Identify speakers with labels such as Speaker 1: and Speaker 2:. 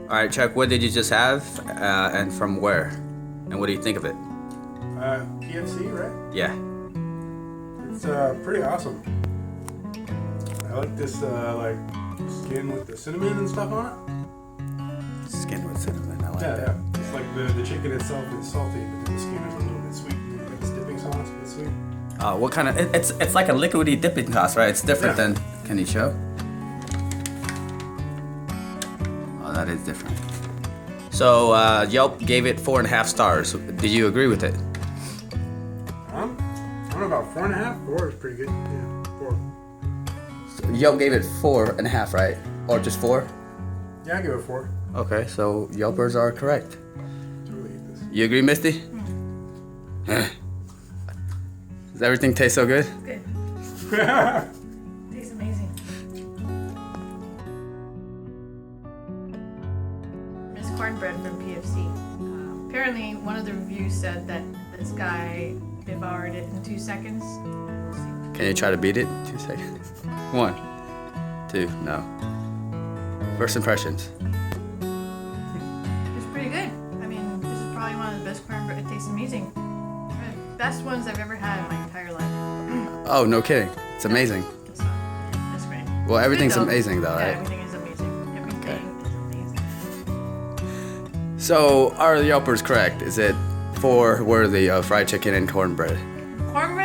Speaker 1: All right, Chuck, what did you just have, and from where, and what do you think of it?
Speaker 2: PFC, right?
Speaker 1: Yeah.
Speaker 2: It's pretty awesome. I like this like skin with the cinnamon and stuff on it.
Speaker 1: Skin with cinnamon. I like
Speaker 2: Yeah,
Speaker 1: that.
Speaker 2: yeah. It's like the chicken itself is salty, but then the skin is a little bit sweet. And then this dipping sauce is sweet.
Speaker 1: What kind of? It's like a liquidy dipping sauce, right? It's different than. Can you show? Oh, that is different. So Yelp gave it 4.5 stars. Did you agree with it?
Speaker 2: I don't know about 4.5. 4 is pretty good. Yeah, 4.
Speaker 1: So Yelp gave it 4.5, right? Or just 4?
Speaker 2: Yeah, I give it 4.
Speaker 1: Okay, so Yelpers are correct.
Speaker 2: Totally eat this.
Speaker 1: You agree, Misty? Does everything taste so good?
Speaker 3: Good. Tastes amazing. Miss Cornbread from PFC. Apparently, one of the reviews said that this guy devoured it in 2 seconds. We'll see.
Speaker 1: Can you try to beat it? 2 seconds. 1, 2, no. First impressions.
Speaker 3: It's pretty good. I mean, this is probably one of the best cornbread. It tastes amazing. One of the best ones I've ever had in my entire life.
Speaker 1: Oh, no kidding. It's amazing.
Speaker 3: It's not. That's great.
Speaker 1: Well, everything's
Speaker 3: Good, though.
Speaker 1: amazing though,
Speaker 3: Yeah,
Speaker 1: right?
Speaker 3: everything is amazing. Everything is amazing.
Speaker 1: So, are the Yelpers correct? Is it 4 worthy of fried chicken and cornbread?
Speaker 3: Cornbread